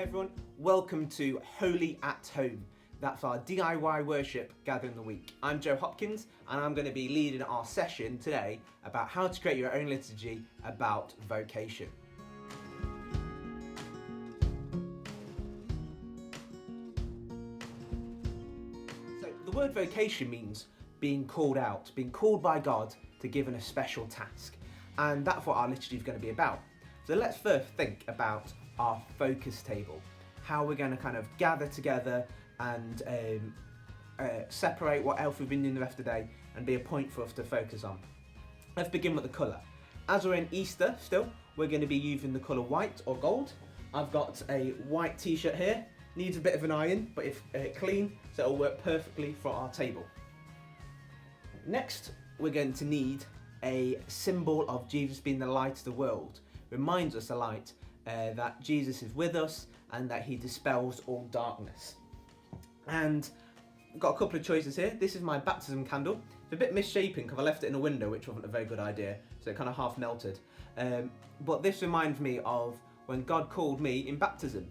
everyone, welcome to Holy at Home. That's our DIY worship gathering the week. I'm Joe Hopkins and I'm going to be leading our session today about how to create your own liturgy about vocation. So the word vocation means being called out, being called by God to given a special task. And that's what our liturgy is going to be about. So let's first think about our focus table, how we're going to kind of gather together and separate what else we've been doing the rest of the day and be a point for us to focus on. Let's begin with the colour. As we're in Easter still, we're going to be using the colour white or gold. I've got a white t-shirt here, needs a bit of an iron, but it's clean, so it'll work perfectly for our table. Next, we're going to need a symbol of Jesus being the light of the world. Reminds us, the light, that Jesus is with us and that he dispels all darkness. And I've got a couple of choices here. This is my baptism candle. It's a bit misshapen because I left it in a window, which wasn't a very good idea, so it kind of half melted. But this reminds me of when God called me in baptism,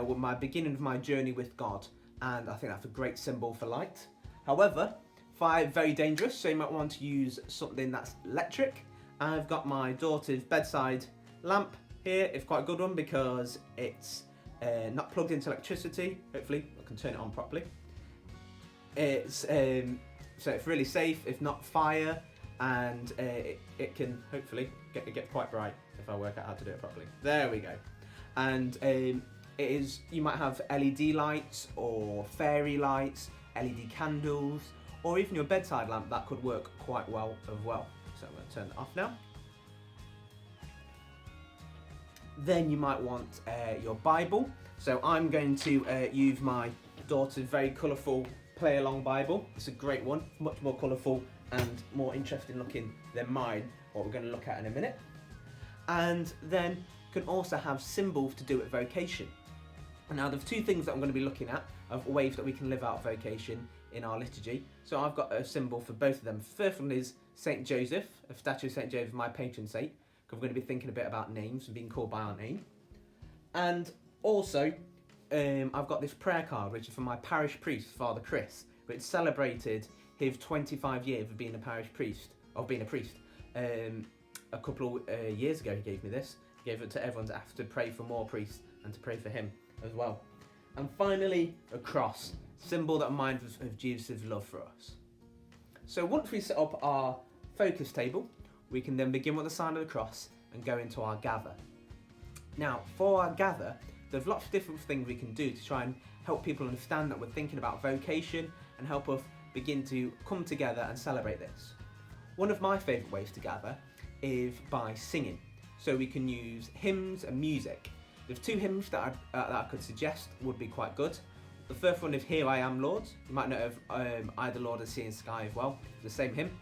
with my beginning of my journey with God, and I think that's a great symbol for light. However, fire very dangerous, so you might want to use something that's electric. I've got my daughter's bedside lamp here. It's quite a good one because it's not plugged into electricity. Hopefully I can turn it on properly. It's so it's really safe, if not fire, and it can hopefully get quite bright if I work out how to do it properly. There we go. And you might have LED lights or fairy lights, LED candles, or even your bedside lamp that could work quite well as well. So I'm going to turn that off now. Then you might want your Bible. So I'm going to use my daughter's very colourful Play Along Bible. It's a great one, much more colourful and more interesting looking than mine, what we're going to look at in a minute. And then you can also have symbols to do with vocation. Now there's two things that I'm going to be looking at of ways that we can live out vocation in our liturgy. So I've got a symbol for both of them. First one is St. Joseph, a statue of St. Joseph, my patron saint. We're going to be thinking a bit about names and being called by our name. And also, I've got this prayer card, which is from my parish priest, Father Chris, which celebrated his 25 years of being a parish priest, a couple of years ago he gave me this. He gave it to everyone to have to pray for more priests and to pray for him as well. And finally, a cross, symbol that reminds us of Jesus' love for us. So once we set up our focus table, we can then begin with the sign of the cross and go into our gather. Now, for our gather, there's lots of different things we can do to try and help people understand that we're thinking about vocation and help us begin to come together and celebrate this. One of my favourite ways to gather is by singing. So we can use hymns and music. There's two hymns that I could suggest would be quite good. The first one is Here I Am, Lord. You might know of I the Lord and Sea and Sky as well. It's the same hymn.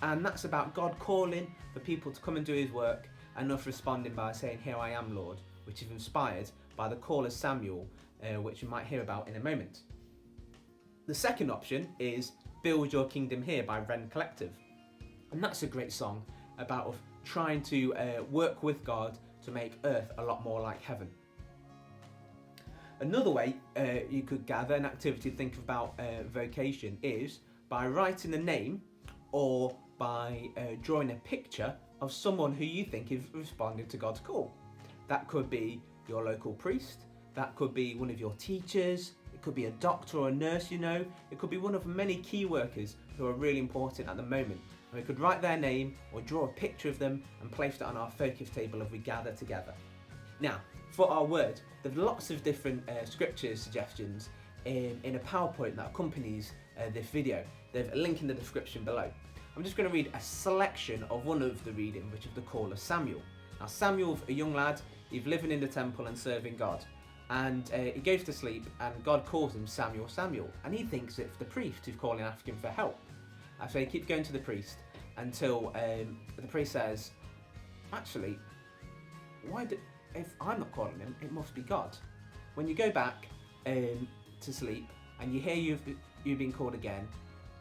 And that's about God calling for people to come and do his work and us responding by saying, Here I am, Lord, which is inspired by the call of Samuel, which you might hear about in a moment. The second option is Build Your Kingdom Here by Wren Collective. And that's a great song about us trying to work with God to make earth a lot more like heaven. Another way you could gather an activity to think about vocation is by writing the name or by drawing a picture of someone who you think is responding to God's call. That could be your local priest, that could be one of your teachers, it could be a doctor or a nurse you know, it could be one of many key workers who are really important at the moment. And we could write their name or draw a picture of them and place that on our focus table as we gather together. Now, for our word, there's lots of different scripture suggestions in a PowerPoint that accompanies this video. There's a link in the description below. I'm just going to read a selection of one of the reading, which is the call of Samuel. Now Samuel's a young lad, he's living in the temple and serving God. And he goes to sleep and God calls him Samuel, Samuel. And he thinks it's the priest who's calling asking for help. So he keeps going to the priest until the priest says, actually, if I'm not calling him, it must be God. When you go back to sleep and you hear you've been called again,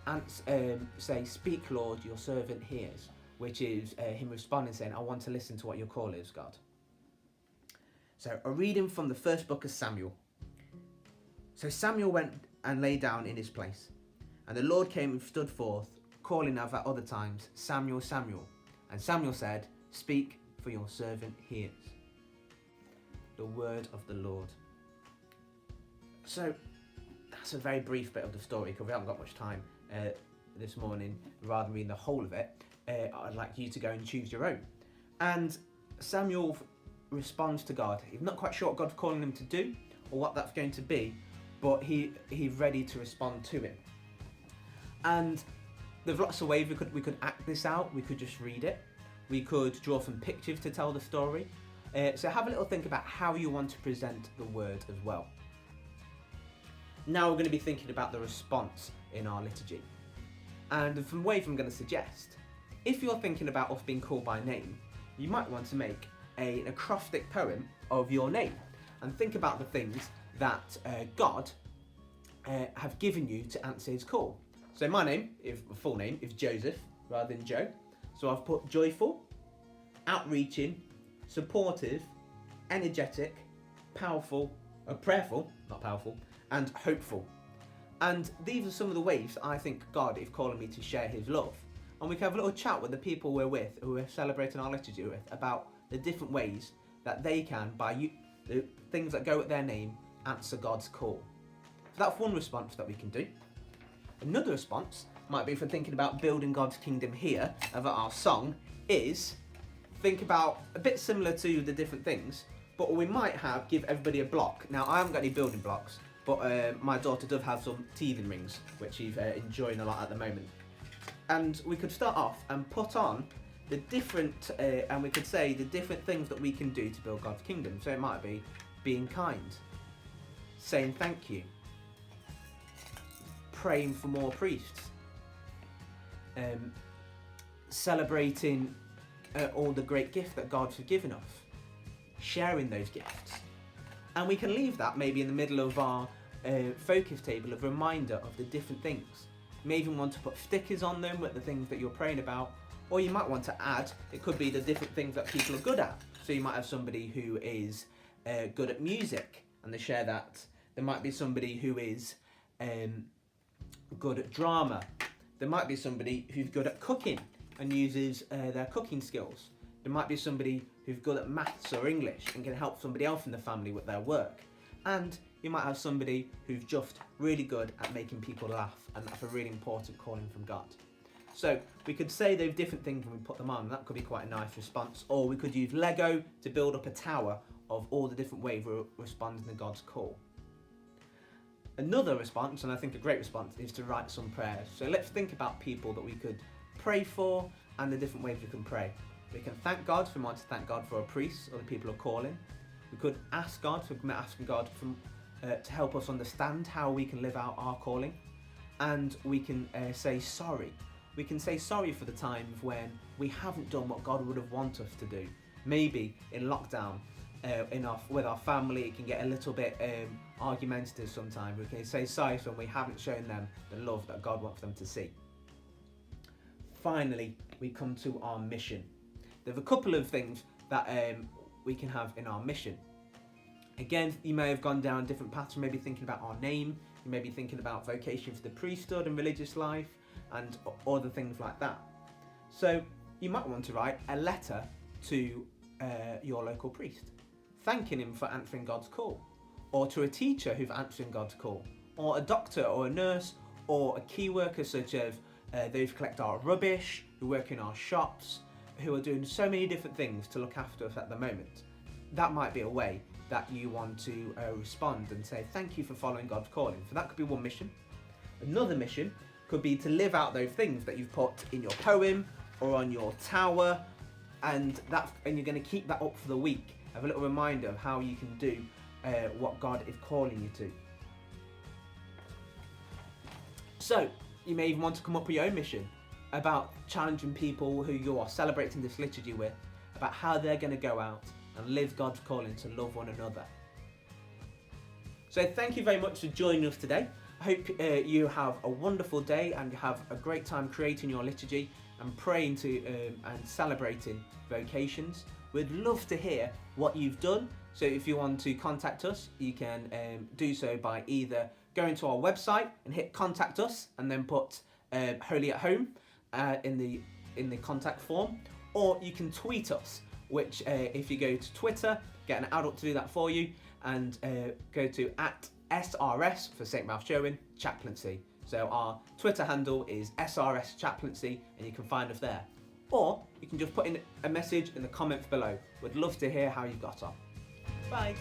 and say, Speak, Lord, your servant hears, which is him responding saying, I want to listen to what your call is, God. So a reading from the first book of Samuel. So Samuel went and lay down in his place, and the Lord came and stood forth, calling as at other times, Samuel, Samuel. And Samuel said, Speak, for your servant hears. The word of the Lord. So that's a very brief bit of the story, because we haven't got much time this morning. Rather than reading the whole of it, I'd like you to go and choose your own. And Samuel responds to God. He's not quite sure what God's calling him to do or what that's going to be, but he's ready to respond to him. And there's lots of ways we could act this out. We could just read it. We could draw some pictures to tell the story. So have a little think about how you want to present the word as well. Now we're going to be thinking about the response in our liturgy. And from ways I'm going to suggest, if you're thinking about us being called by name, you might want to make an acrostic poem of your name and think about the things that God have given you to answer his call. So my name, full name, is Joseph rather than Joe. So I've put joyful, outreaching, supportive, energetic, powerful, prayerful, not powerful, and hopeful. And these are some of the ways I think God is calling me to share his love. And we can have a little chat with the people we're with, who we're celebrating our liturgy with, about the different ways that they can, by the things that go with their name, answer God's call. So that's one response that we can do. Another response might be, if we're thinking about building God's kingdom here, about our song, is think about a bit similar to the different things, but we might give everybody a block. Now, I haven't got any building blocks, but my daughter does have some teething rings, which she's enjoying a lot at the moment. And we could start off and put on the different, and we could say the different things that we can do to build God's kingdom. So it might be being kind, saying thank you, praying for more priests, celebrating all the great gifts that God's given us, sharing those gifts. And we can leave that maybe in the middle of our focus table, of reminder of the different things. You may even want to put stickers on them with the things that you're praying about, or you might want to add, it could be the different things that people are good at. So you might have somebody who is good at music, and they share that. There might be somebody who is good at drama. There might be somebody who's good at cooking and uses their cooking skills. There might be somebody who's good at maths or English and can help somebody else in the family with their work. And you might have somebody who's just really good at making people laugh, and that's a really important calling from God. So we could say those different things when we put them on, and that could be quite a nice response. Or we could use Lego to build up a tower of all the different ways we're responding to God's call. Another response, and I think a great response, is to write some prayers. So let's think about people that we could pray for and the different ways we can pray. We can thank God, if we want to thank God for a priest or the people who are calling. We could ask God, so we're asking God to help us understand how we can live out our calling. And we can say sorry. We can say sorry for the times when we haven't done what God would have wanted us to do. Maybe in lockdown, with our family, it can get a little bit argumentative sometimes. We can say sorry when we haven't shown them the love that God wants them to see. Finally, we come to our mission. There's a couple of things that we can have in our mission. Again, you may have gone down different paths. You may be thinking about our name. You may be thinking about vocation for the priesthood and religious life and other things like that. So you might want to write a letter to your local priest, thanking him for answering God's call, or to a teacher who's answering God's call, or a doctor or a nurse, or a key worker such as those who collect our rubbish, who work in our shops, who are doing so many different things to look after us at the moment. That might be a way that you want to respond and say thank you for following God's calling. So that could be one mission. Another mission could be to live out those things that you've put in your poem or on your tower, and you're going to keep that up for the week. Have a little reminder of how you can do what God is calling you to. So you may even want to come up with your own mission about challenging people who you are celebrating this liturgy with, about how they're going to go out and live God's calling to love one another. So thank you very much for joining us today. I hope you have a wonderful day and you have a great time creating your liturgy, and praying to and celebrating vocations. We'd love to hear what you've done. So if you want to contact us, you can do so by either going to our website and hit contact us and then put Holy at Home in the contact form, or you can tweet us, which if you go to Twitter, get an adult to do that for you, and go to @SRS for St Ralph Sherwin Chaplaincy. So our Twitter handle is SRS Chaplaincy, and you can find us there. Or you can just put in a message in the comments below. We'd love to hear how you got on. Bye.